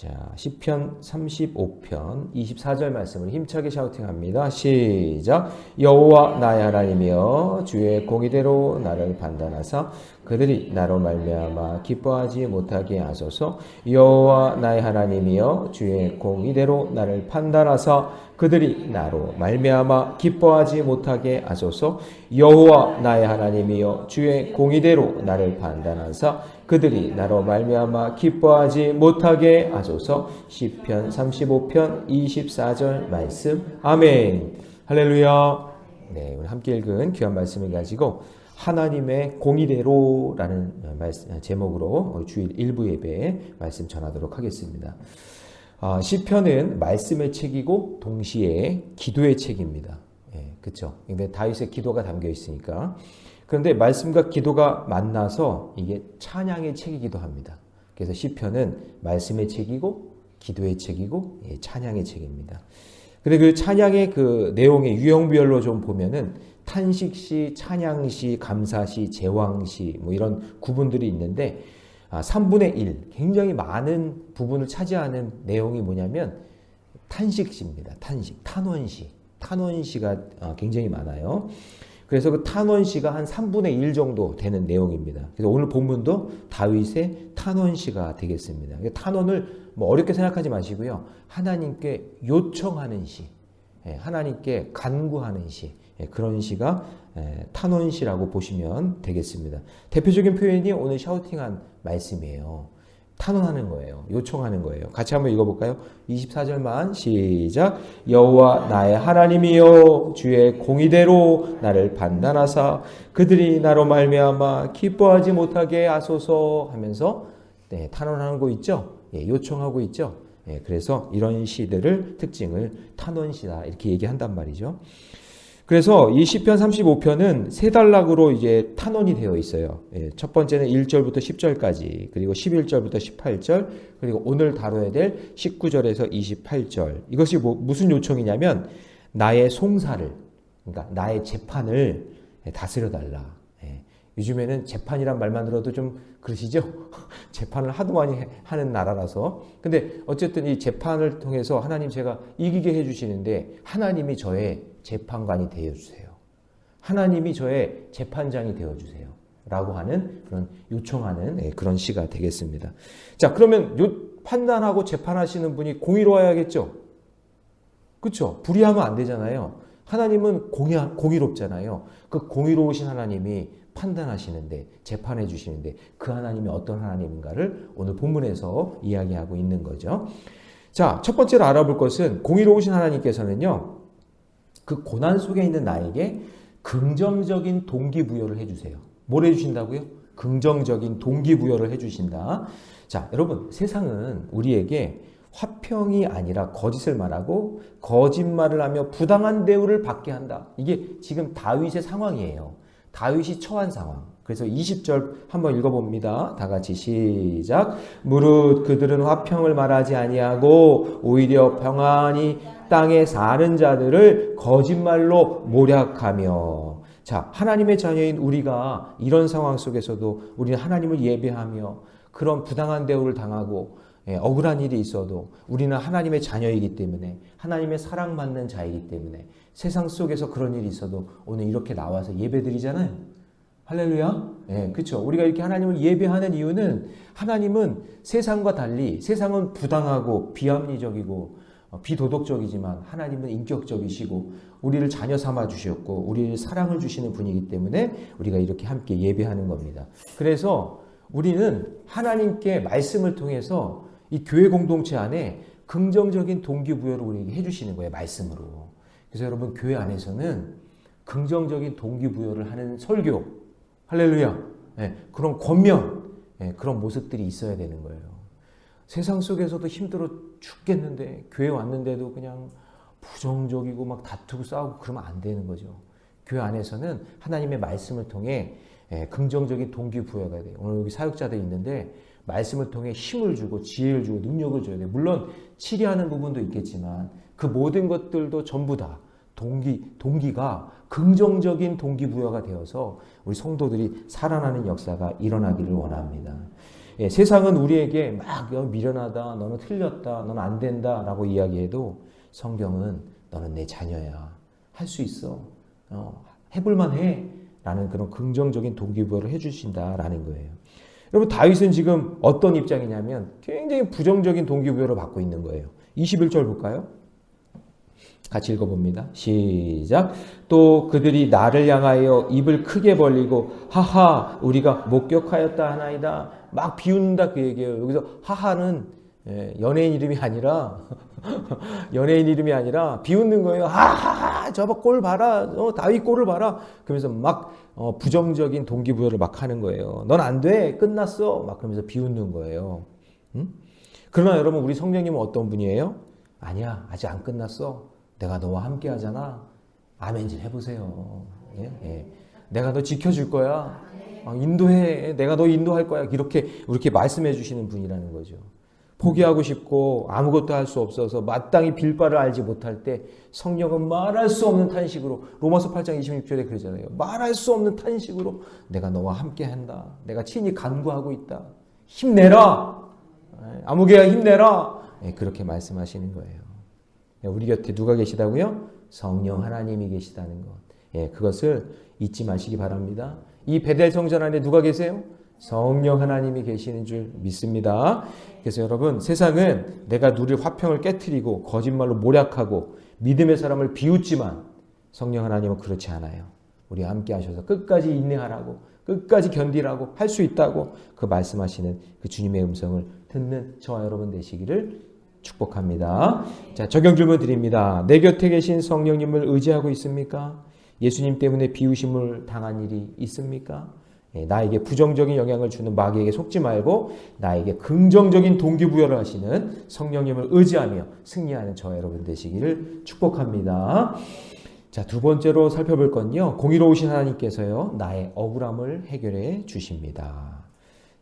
자, 시편 35편 24절 말씀을 힘차게 샤우팅합니다. 시작. 여호와 나의 하나님이여 주의 공의대로 나를 판단하사 그들이 나로 말미암아 기뻐하지 못하게 하소서. 여호와 나의 하나님이여 주의 공의대로 나를 판단하사 그들이 나로 말미암아 기뻐하지 못하게 하소서. 여호와 나의 하나님이여 주의 공의대로 나를 판단하사 그들이 나로 말미암아 기뻐하지 못하게 하소서. 시편 35편 24절 말씀. 아멘. 할렐루야. 네, 오늘 함께 읽은 귀한 말씀을 가지고 하나님의 공의대로라는 제목으로 주일 일부 예배에 말씀 전하도록 하겠습니다. 시편은 말씀의 책이고 동시에 기도의 책입니다. 그렇죠? 근데 다윗의 기도가 담겨 있으니까. 그런데 말씀과 기도가 만나서 이게 찬양의 책이기도 합니다. 그래서 시편은 말씀의 책이고 기도의 책이고 찬양의 책입니다. 근데 그 찬양의 그 내용의 유형별로 좀 보면은 탄식시, 찬양시, 감사시, 제왕시 뭐 이런 구분들이 있는데 3분의 1 굉장히 많은 부분을 차지하는 내용이 뭐냐면 탄식시입니다. 탄식, 탄원시. 탄원시가 굉장히 많아요. 그래서 그 탄원시가 한 3분의 1 정도 되는 내용입니다. 그래서 오늘 본문도 다윗의 탄원시가 되겠습니다. 탄원을 뭐 어렵게 생각하지 마시고요. 하나님께 요청하는 시, 하나님께 간구하는 시, 그런 시가 탄원시라고 보시면 되겠습니다. 대표적인 표현이 오늘 샤우팅한 말씀이에요. 탄원하는 거예요. 요청하는 거예요. 같이 한번 읽어볼까요? 24절만 시작. 여호와 나의 하나님이여 주의 공의대로 나를 판단하사 그들이 나로 말미암아 기뻐하지 못하게 하소서 하면서 탄원하는 거 있죠? 요청하고 있죠? 그래서 이런 시들을 특징을 탄원시다 이렇게 얘기한단 말이죠. 그래서 이 시편 35편은 세 단락으로 이제 탄원이 되어 있어요. 첫 번째는 1절부터 10절까지, 그리고 11절부터 18절, 그리고 오늘 다뤄야 될 19절에서 28절. 이것이 무슨 요청이냐면 나의 송사를, 그러니까 나의 재판을 다스려 달라. 요즘에는 재판이란 말만 들어도 좀 그러시죠? 재판을 하도 많이 하는 나라라서. 근데 어쨌든 이 재판을 통해서 하나님 제가 이기게 해주시는데 하나님이 저의 재판관이 되어주세요. 하나님이 저의 재판장이 되어주세요. 라고 하는 그런 요청하는 그런 시가 되겠습니다. 자, 그러면 판단하고 재판하시는 분이 공의로워야겠죠? 그렇죠? 불의하면 안 되잖아요. 하나님은 공의롭잖아요. 그 공의로우신 하나님이 판단하시는데 재판해 주시는데 그 하나님이 어떤 하나님인가를 오늘 본문에서 이야기하고 있는 거죠. 자, 첫 번째로 알아볼 것은 공의로우신 하나님께서는요. 그 고난 속에 있는 나에게 긍정적인 동기부여를 해주세요. 뭘 해주신다고요? 긍정적인 동기부여를 해주신다. 자, 여러분 세상은 우리에게 화평이 아니라 거짓을 말하고 거짓말을 하며 부당한 대우를 받게 한다. 이게 지금 다윗의 상황이에요. 다윗이 처한 상황. 그래서 20절 한번 읽어봅니다. 다 같이 시작. 무릇 그들은 화평을 말하지 아니하고 오히려 평안히 땅에 사는 자들을 거짓말로 모략하며. 자, 하나님의 자녀인 우리가 이런 상황 속에서도 우리는 하나님을 예배하며 그런 부당한 대우를 당하고 억울한 일이 있어도 우리는 하나님의 자녀이기 때문에 하나님의 사랑받는 자이기 때문에 세상 속에서 그런 일이 있어도 오늘 이렇게 나와서 예배드리잖아요. 할렐루야. 그렇죠. 우리가 이렇게 하나님을 예배하는 이유는 하나님은 세상과 달리 세상은 부당하고 비합리적이고 비도덕적이지만 하나님은 인격적이시고 우리를 자녀 삼아 주셨고 우리를 사랑을 주시는 분이기 때문에 우리가 이렇게 함께 예배하는 겁니다. 그래서 우리는 하나님께 말씀을 통해서 이 교회 공동체 안에 긍정적인 동기부여를 우리에게 해주시는 거예요. 말씀으로. 그래서 여러분 교회 안에서는 긍정적인 동기부여를 하는 설교, 할렐루야, 그런 권면, 그런 모습들이 있어야 되는 거예요. 세상 속에서도 힘들어 죽겠는데 교회 왔는데도 그냥 부정적이고 막 다투고 싸우고 그러면 안 되는 거죠. 교회 안에서는 하나님의 말씀을 통해 긍정적인 동기부여가 돼요. 오늘 여기 사역자들이 있는데 말씀을 통해 힘을 주고 지혜를 주고 능력을 줘야 돼요. 물론 치리하는 부분도 있겠지만 그 모든 것들도 전부 다 동기가 긍정적인 동기부여가 되어서 우리 성도들이 살아나는 역사가 일어나기를 원합니다. 예, 세상은 우리에게 막 미련하다, 너는 틀렸다, 너는 안 된다 라고 이야기해도 성경은 너는 내 자녀야. 할 수 있어. 해볼만 해. 라는 그런 긍정적인 동기부여를 해주신다라는 거예요. 여러분 다윗은 지금 어떤 입장이냐면 굉장히 부정적인 동기부여를 받고 있는 거예요. 21절 볼까요? 같이 읽어봅니다. 시작. 또 그들이 나를 향하여 입을 크게 벌리고 하하 우리가 목격하였다 하나이다. 막 비웃는다 그 얘기예요. 여기서 하하는 연예인 이름이 아니라 연예인 이름이 아니라 비웃는 거예요. 하하하 저거 꼴 봐라. 다윗 꼴을 봐라. 그러면서 막 부정적인 동기부여를 막 하는 거예요. 넌 안 돼. 끝났어. 막 그러면서 비웃는 거예요. 응? 그러나 여러분 우리 성령님은 어떤 분이에요? 아니야. 아직 안 끝났어. 내가 너와 함께 하잖아. 아멘질 해보세요. 예? 예. 내가 너 지켜줄 거야. 인도해. 내가 너 인도할 거야. 이렇게 말씀해 주시는 분이라는 거죠. 포기하고 싶고 아무것도 할 수 없어서 마땅히 빌 바를 알지 못할 때 성령은 말할 수 없는 탄식으로 로마서 8장 26절에 그러잖아요. 말할 수 없는 탄식으로 내가 너와 함께 한다. 내가 친히 간구하고 있다. 힘내라. 아무개야 힘내라. 그렇게 말씀하시는 거예요. 우리 곁에 누가 계시다고요? 성령 하나님이 계시다는 것. 그것을 잊지 마시기 바랍니다. 이 베델 성전 안에 누가 계세요? 성령 하나님이 계시는 줄 믿습니다. 그래서 여러분 세상은 내가 누릴 화평을 깨트리고 거짓말로 모략하고 믿음의 사람을 비웃지만 성령 하나님은 그렇지 않아요. 우리와 함께 하셔서 끝까지 인내하라고 끝까지 견디라고 할 수 있다고 그 말씀하시는 그 주님의 음성을 듣는 저와 여러분 되시기를 축복합니다. 자, 적용 질문 드립니다. 내 곁에 계신 성령님을 의지하고 있습니까? 예수님 때문에 비웃음을 당한 일이 있습니까? 나에게 부정적인 영향을 주는 마귀에게 속지 말고 나에게 긍정적인 동기부여를 하시는 성령님을 의지하며 승리하는 저와 여러분 되시기를 축복합니다. 자, 두 번째로 살펴볼 건요. 공의로우신 하나님께서요. 나의 억울함을 해결해 주십니다.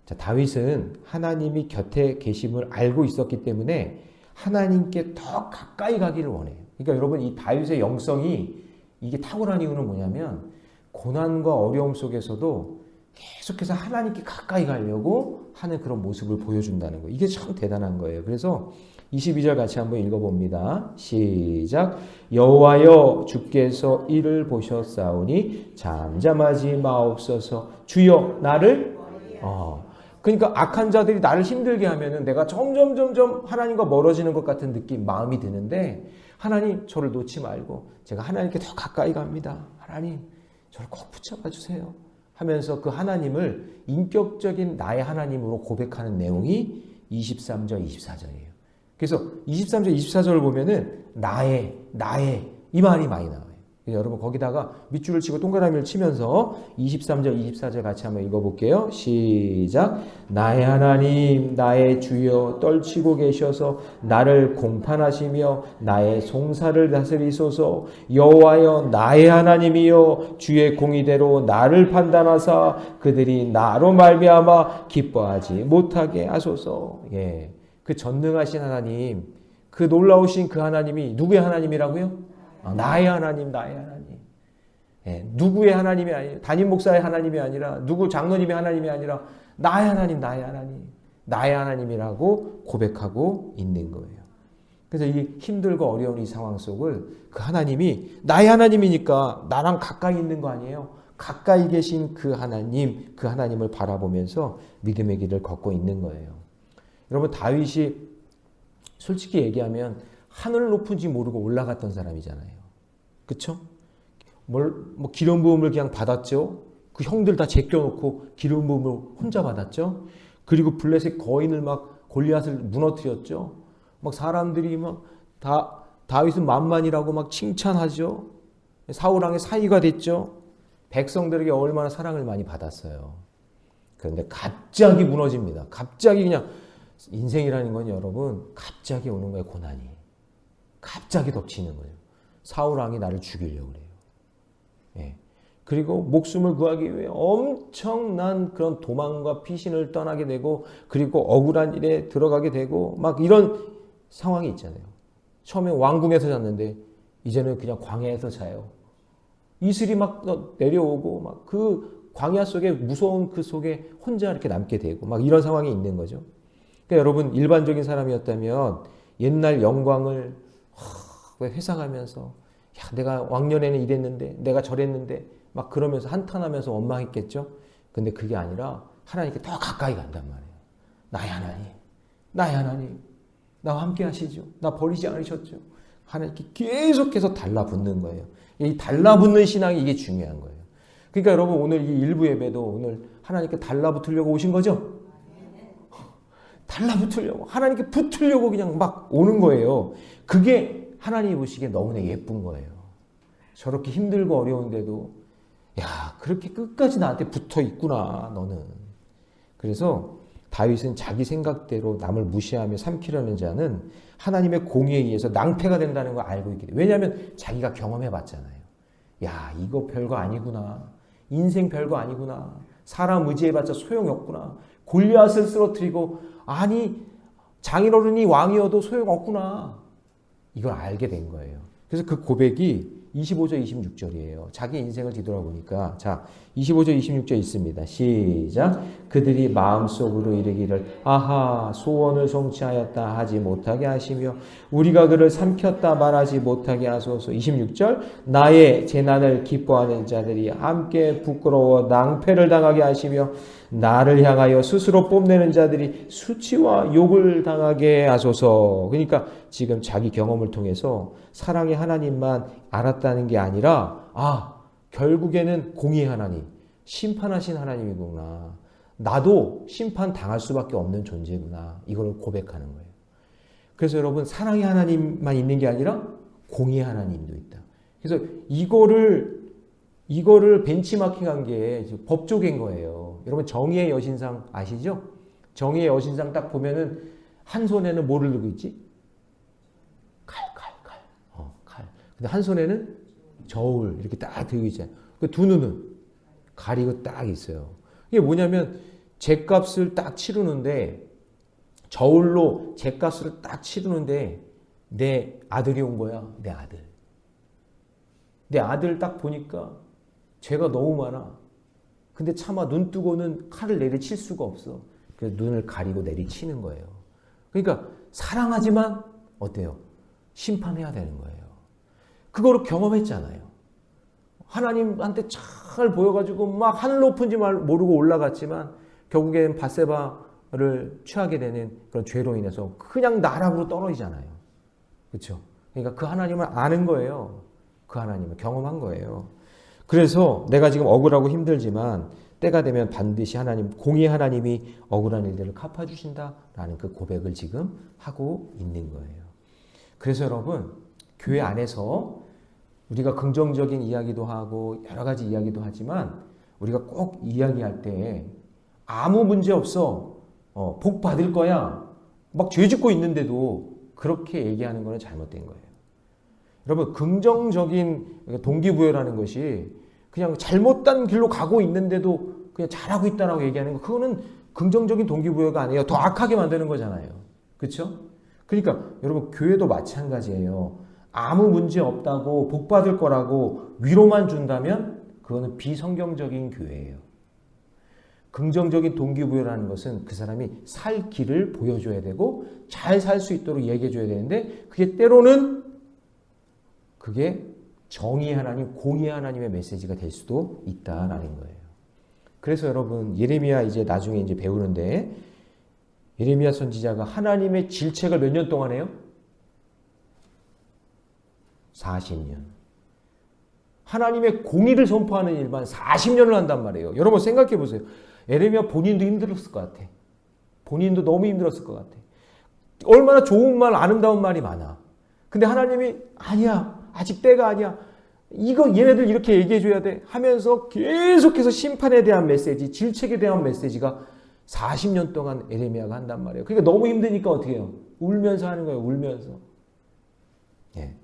자, 다윗은 하나님이 곁에 계심을 알고 있었기 때문에 하나님께 더 가까이 가기를 원해요. 그러니까 여러분 이 다윗의 영성이 이게 탁월한 이유는 뭐냐면 고난과 어려움 속에서도 계속해서 하나님께 가까이 가려고 하는 그런 모습을 보여준다는 거예요. 이게 참 대단한 거예요. 그래서 22절 같이 한번 읽어봅니다. 시작. 여호와여 주께서 이를 보셨사오니 잠잠하지 마옵소서. 주여 나를 그러니까 악한 자들이 나를 힘들게 하면은 내가 점점 하나님과 멀어지는 것 같은 느낌, 마음이 드는데 하나님 저를 놓지 말고 제가 하나님께 더 가까이 갑니다. 하나님 저를 꼭 붙잡아 주세요. 하면서 그 하나님을 인격적인 나의 하나님으로 고백하는 내용이 23절, 24절이에요. 그래서 23절, 24절을 보면은 나의 이 말이 많이 나와요. 여러분 거기다가 밑줄을 치고 동그라미를 치면서 23절, 24절 같이 한번 읽어볼게요. 시작. 나의 하나님, 나의 주여 떨치고 계셔서 나를 공판하시며 나의 송사를 다스리소서. 여호와여 나의 하나님이여 주의 공의대로 나를 판단하사 그들이 나로 말미암아 기뻐하지 못하게 하소서. 그 전능하신 하나님, 그 놀라우신 그 하나님이 누구의 하나님이라고요? 나의 하나님, 나의 하나님. 누구의 하나님이 아니라, 담임 목사의 하나님이 아니라, 누구 장로님의 하나님이 아니라, 나의 하나님, 나의 하나님. 나의 하나님이라고 고백하고 있는 거예요. 그래서 이 힘들고 어려운 이 상황 속을 그 하나님이 나의 하나님이니까 나랑 가까이 있는 거 아니에요? 가까이 계신 그 하나님을 바라보면서 믿음의 길을 걷고 있는 거예요. 여러분, 다윗이 솔직히 얘기하면 하늘 높은지 모르고 올라갔던 사람이잖아요. 그쵸? 기름 부음을 그냥 받았죠. 그 형들 다 제껴놓고 기름 부음을 혼자 받았죠. 그리고 블레셋 거인을 막 골리앗을 무너뜨렸죠. 막 사람들이 막 다윗은 만만이라고 막 칭찬하죠. 사울왕의 사위가 됐죠. 백성들에게 얼마나 사랑을 많이 받았어요. 그런데 갑자기 무너집니다. 갑자기 그냥 인생이라는 건 여러분 갑자기 오는 거예요. 고난이. 갑자기 덮치는 거예요. 사울왕이 나를 죽이려고 그래요. 그리고 목숨을 구하기 위해 엄청난 그런 도망과 피신을 떠나게 되고 그리고 억울한 일에 들어가게 되고 막 이런 상황이 있잖아요. 처음에 왕궁에서 잤는데 이제는 그냥 광야에서 자요. 이슬이 막 내려오고 막 그 광야 속에 무서운 그 속에 혼자 이렇게 남게 되고 막 이런 상황이 있는 거죠. 그러니까 여러분 일반적인 사람이었다면 옛날 영광을 회상하면서 야, 내가 왕년에는 이랬는데 내가 저랬는데 막 그러면서 한탄하면서 원망했겠죠. 근데 그게 아니라 하나님께 더 가까이 간단 말이에요. 나의 하나님, 나의 하나님, 나와 함께 하시죠. 나 버리지 않으셨죠. 하나님께 계속해서 달라붙는 거예요. 이 달라붙는 신앙이 이게 중요한 거예요. 그러니까 여러분 오늘 이 일부 예배도 오늘 하나님께 달라붙으려고 오신 거죠? 달라붙으려고 하나님께 붙으려고 그냥 막 오는 거예요. 그게 하나님이 보시기에 너무나 예쁜 거예요. 저렇게 힘들고 어려운데도 야 그렇게 끝까지 나한테 붙어 있구나 너는. 그래서 다윗은 자기 생각대로 남을 무시하며 삼키려는 자는 하나님의 공의에 의해서 낭패가 된다는 걸 알고 있기 때문에. 왜냐하면 자기가 경험해 봤잖아요. 야 이거 별거 아니구나. 인생 별거 아니구나. 사람 의지해봤자 소용이 없구나. 골리앗을 쓰러뜨리고 아니 장인어른이 왕이어도 소용없구나. 이걸 알게 된 거예요. 그래서 그 고백이 25절 26절이에요. 자기 인생을 뒤돌아보니까 자 25절 26절 있습니다. 시작. 그들이 마음속으로 이르기를 아하 소원을 성취하였다 하지 못하게 하시며 우리가 그를 삼켰다 말하지 못하게 하소서. 26절 나의 재난을 기뻐하는 자들이 함께 부끄러워 낭패를 당하게 하시며 나를 향하여 스스로 뽐내는 자들이 수치와 욕을 당하게 하소서. 그러니까 지금 자기 경험을 통해서 사랑의 하나님만 알았다는 게 아니라 결국에는 공의의 하나님, 심판하신 하나님이구나. 나도 심판당할 수밖에 없는 존재구나. 이걸 고백하는 거예요. 그래서 여러분 사랑의 하나님만 있는 게 아니라 공의의 하나님도 있다. 그래서 이거를 벤치마킹한 게 법조계인 거예요. 여러분 정의의 여신상 아시죠? 정의의 여신상 딱 보면은 한 손에는 뭐를 들고 있지? 칼. 근데 한 손에는 저울 이렇게 딱 들고 있잖아요. 그 두 눈은 가리고 딱 있어요. 이게 뭐냐면 죗값을 딱 치르는데 저울로 죗값을 딱 치르는데 내 아들이 온 거야. 내 아들. 내 아들 딱 보니까 죄가 너무 많아. 근데 차마 눈 뜨고는 칼을 내리칠 수가 없어. 그래서 눈을 가리고 내리치는 거예요. 그러니까 사랑하지만 어때요? 심판해야 되는 거예요. 그거를 경험했잖아요. 하나님한테 잘 보여가지고 막 하늘 높은지 모르고 올라갔지만 결국엔 밧세바를 취하게 되는 그런 죄로 인해서 그냥 나락으로 떨어지잖아요. 그렇죠? 그러니까 그 하나님을 아는 거예요. 그 하나님을 경험한 거예요. 그래서 내가 지금 억울하고 힘들지만 때가 되면 반드시 하나님, 공의 하나님이 억울한 일들을 갚아주신다라는 그 고백을 지금 하고 있는 거예요. 그래서 여러분 교회 안에서 우리가 긍정적인 이야기도 하고 여러 가지 이야기도 하지만 우리가 꼭 이야기할 때 아무 문제 없어. 복 받을 거야. 막 죄 짓고 있는데도 그렇게 얘기하는 거는 잘못된 거예요. 여러분 긍정적인 동기부여라는 것이 그냥 잘못된 길로 가고 있는데도 그냥 잘하고 있다라고 얘기하는 거 그거는 긍정적인 동기부여가 아니에요. 더 악하게 만드는 거잖아요. 그렇죠? 그러니까 여러분 교회도 마찬가지예요. 아무 문제 없다고 복 받을 거라고 위로만 준다면 그거는 비성경적인 교회예요. 긍정적인 동기부여라는 것은 그 사람이 살 길을 보여줘야 되고 잘 살 수 있도록 얘기해줘야 되는데 그게 때로는 그게 정의의 하나님, 공의의 하나님의 메시지가 될 수도 있다라는 거예요. 그래서 여러분 예레미야 이제 나중에 이제 배우는데 예레미야 선지자가 하나님의 질책을 몇 년 동안 해요? 40년. 하나님의 공의를 선포하는 일만 40년을 한단 말이에요. 여러분 생각해 보세요. 예레미야 본인도 힘들었을 것 같아. 본인도 너무 힘들었을 것 같아. 얼마나 좋은 말, 아름다운 말이 많아. 근데 하나님이 아니야. 아직 때가 아니야. 이거 얘네들 이렇게 얘기해 줘야 돼 하면서 계속해서 심판에 대한 메시지, 질책에 대한 메시지가 40년 동안 예레미야가 한단 말이에요. 그러니까 너무 힘드니까 어떻게 해요? 울면서 하는 거예요. 울면서. 예.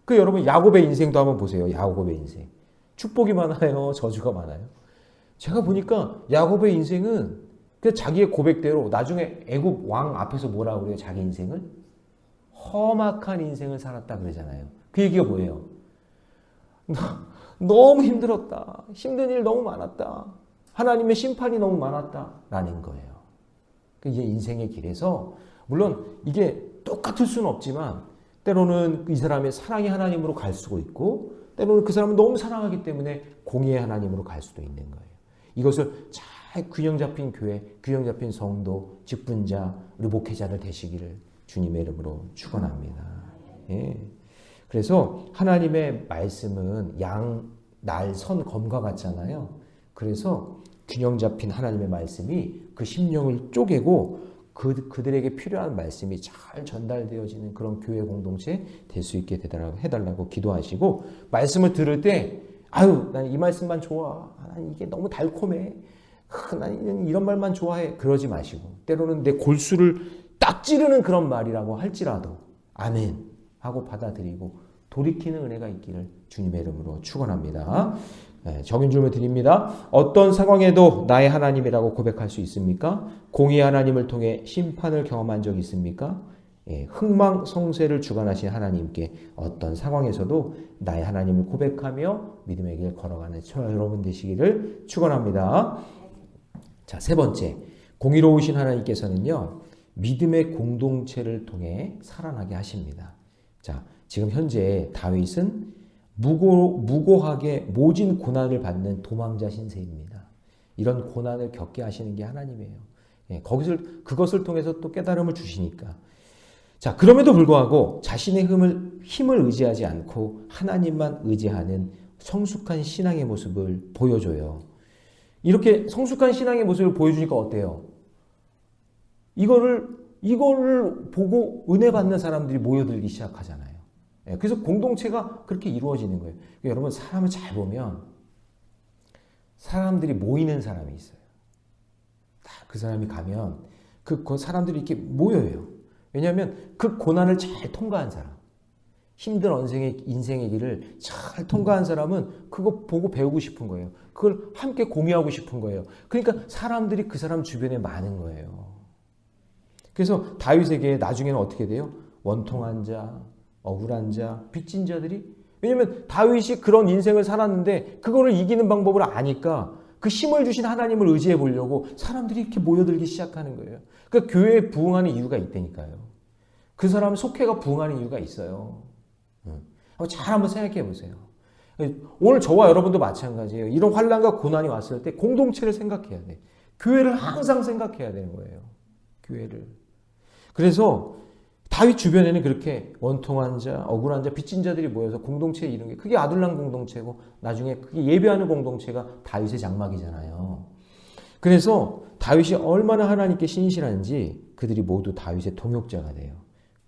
그 여러분 야곱의 인생도 한번 보세요. 야곱의 인생. 축복이 많아요? 저주가 많아요? 제가 보니까 야곱의 인생은 그 자기의 고백대로 나중에 애굽 왕 앞에서 뭐라고 그래요? 자기 인생을? 험악한 인생을 살았다 그러잖아요. 그 얘기가 뭐예요? 너무 힘들었다. 힘든 일 너무 많았다. 하나님의 심판이 너무 많았다라는 거예요. 이게 인생의 길에서 물론 이게 똑같을 수는 없지만 때로는 이 사람의 사랑의 하나님으로 갈 수도 있고 때로는 그 사람은 너무 사랑하기 때문에 공의의 하나님으로 갈 수도 있는 거예요. 이것을 잘 균형 잡힌 교회, 균형 잡힌 성도, 직분자, 우리 목회자들 되시기를 주님의 이름으로 축원합니다. 예. 그래서 하나님의 말씀은 양, 날, 선, 검과 같잖아요. 그래서 균형 잡힌 하나님의 말씀이 그 심령을 쪼개고 그들에게 필요한 말씀이 잘 전달되어지는 그런 교회 공동체 될 수 있게 해달라고 기도하시고 말씀을 들을 때 아유 난 이 말씀만 좋아. 난 이게 너무 달콤해. 난 이런 말만 좋아해. 그러지 마시고 때로는 내 골수를 딱 찌르는 그런 말이라고 할지라도 아멘 하고 받아들이고 돌이키는 은혜가 있기를 주님의 이름으로 축원합니다. 적인 질문 드립니다. 어떤 상황에도 나의 하나님이라고 고백할 수 있습니까? 공의의 하나님을 통해 심판을 경험한 적 있습니까? 흥망성쇠를 주관하신 하나님께 어떤 상황에서도 나의 하나님을 고백하며 믿음의 길 걸어가는 저와 여러분 되시기를 축원합니다. 자, 세 번째, 공의로우신 하나님께서는요 믿음의 공동체를 통해 살아나게 하십니다. 자, 지금 현재 다윗은 무고하게 모진 고난을 받는 도망자 신세입니다. 이런 고난을 겪게 하시는 게 하나님이에요. 그것을 통해서 또 깨달음을 주시니까. 자, 그럼에도 불구하고 자신의 힘을 의지하지 않고 하나님만 의지하는 성숙한 신앙의 모습을 보여줘요. 이렇게 성숙한 신앙의 모습을 보여주니까 어때요? 이거를 보고 은혜 받는 사람들이 모여들기 시작하잖아요. 그래서 공동체가 그렇게 이루어지는 거예요. 여러분 사람을 잘 보면 사람들이 모이는 사람이 있어요. 그 사람이 가면 그 사람들이 이렇게 모여요. 왜냐하면 그 고난을 잘 통과한 사람, 힘든 인생의 길을 잘 통과한 사람은 그거 보고 배우고 싶은 거예요. 그걸 함께 공유하고 싶은 거예요. 그러니까 사람들이 그 사람 주변에 많은 거예요. 그래서 다윗에게 나중에는 어떻게 돼요? 원통한 자, 억울한 자, 빚진 자들이 왜냐하면 다윗이 그런 인생을 살았는데 그거를 이기는 방법을 아니까 그 힘을 주신 하나님을 의지해 보려고 사람들이 이렇게 모여들기 시작하는 거예요. 그러니까 교회에 부흥하는 이유가 있다니까요. 그 사람 속회가 부흥하는 이유가 있어요. 잘 한번 생각해 보세요. 오늘 저와 여러분도 마찬가지예요. 이런 환난과 고난이 왔을 때 공동체를 생각해야 돼. 교회를 항상 생각해야 되는 거예요. 교회를. 그래서 다윗 주변에는 그렇게 원통한 자, 억울한 자, 빚진 자들이 모여서 공동체 이룬 게 그게 아둘람 공동체고 나중에 그게 예배하는 공동체가 다윗의 장막이잖아요. 그래서 다윗이 얼마나 하나님께 신실한지 그들이 모두 다윗의 동역자가 돼요.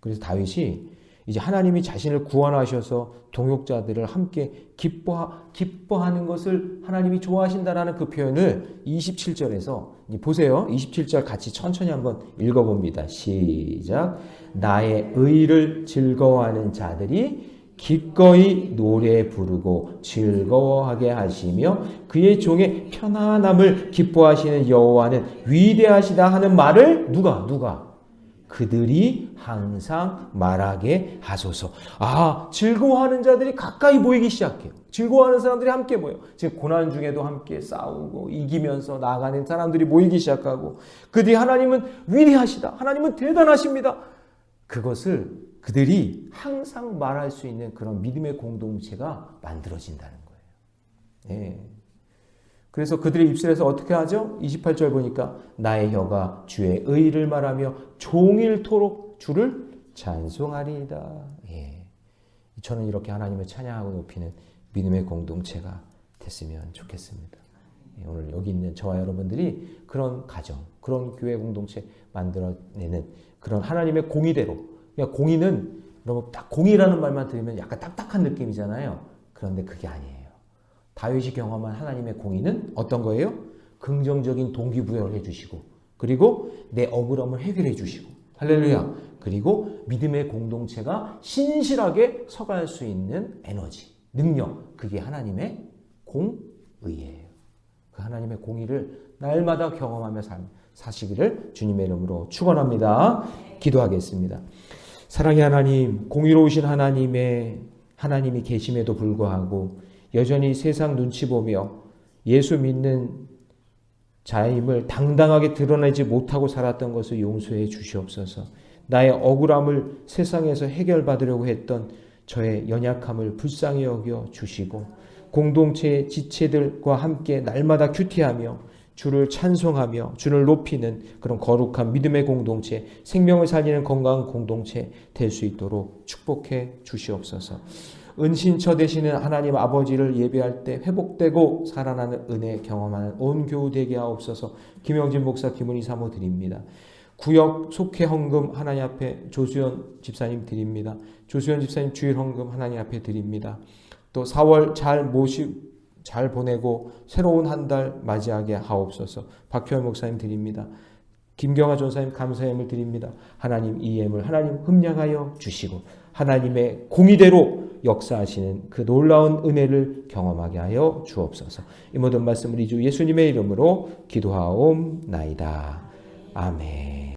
그래서 다윗이 이제 하나님이 자신을 구원하셔서 동역자들을 함께 기뻐하는 것을 하나님이 좋아하신다라는 그 표현을 27절에서 보세요. 27절 같이 천천히 한번 읽어봅니다. 시작. 나의 의를 즐거워하는 자들이 기꺼이 노래 부르고 즐거워하게 하시며 그의 종의 편안함을 기뻐하시는 여호와는 위대하시다 하는 말을 누가? 그들이 항상 말하게 하소서. 즐거워하는 자들이 가까이 모이기 시작해요. 즐거워하는 사람들이 함께 모여요. 지금 고난 중에도 함께 싸우고 이기면서 나아가는 사람들이 모이기 시작하고 그들이 하나님은 위대하시다. 하나님은 대단하십니다. 그것을 그들이 항상 말할 수 있는 그런 믿음의 공동체가 만들어진다는 거예요. 네. 그래서 그들의 입술에서 어떻게 하죠? 28절 보니까 나의 혀가 주의 의를 말하며 종일토록 주를 찬송하리이다. 예. 저는 이렇게 하나님을 찬양하고 높이는 믿음의 공동체가 됐으면 좋겠습니다. 예. 오늘 여기 있는 저와 여러분들이 그런 가정, 그런 교회 공동체 만들어내는 그런 하나님의 공의대로. 그러니까 공의는 여러분 딱 공의라는 말만 들으면 약간 딱딱한 느낌이잖아요. 그런데 그게 아니에요. 다윗이 경험한 하나님의 공의는 어떤 거예요? 긍정적인 동기부여를 해주시고 그리고 내 억울함을 해결해 주시고 할렐루야. 그리고 믿음의 공동체가 신실하게 서갈 수 있는 에너지, 능력 그게 하나님의 공의예요. 그 하나님의 공의를 날마다 경험하며 사시기를 주님의 이름으로 축원합니다. 기도하겠습니다. 사랑의 하나님, 공의로우신 하나님이 계심에도 불구하고 여전히 세상 눈치 보며 예수 믿는 자임을 당당하게 드러내지 못하고 살았던 것을 용서해 주시옵소서. 나의 억울함을 세상에서 해결받으려고 했던 저의 연약함을 불쌍히 여겨 주시고 공동체의 지체들과 함께 날마다 큐티하며 주를 찬송하며 주를 높이는 그런 거룩한 믿음의 공동체, 생명을 살리는 건강한 공동체 될 수 있도록 축복해 주시옵소서. 은신처 되시는 하나님 아버지를 예배할 때 회복되고 살아나는 은혜 경험하는 온 교우 되게 하옵소서. 김영진 목사 김은희 사모 드립니다. 구역 속회 헌금 하나님 앞에 조수연 집사님 드립니다. 조수연 집사님 주일 헌금 하나님 앞에 드립니다. 또 4월 잘 보내고 새로운 한 달 맞이하게 하옵소서. 박효연 목사님 드립니다. 김경아 전사님 감사함을 드립니다. 하나님 이 예물 하나님 흠량하여 주시고 하나님의 공의대로 역사하시는 그 놀라운 은혜를 경험하게 하여 주옵소서. 이 모든 말씀을 주 예수님의 이름으로 기도하옵나이다. 아멘.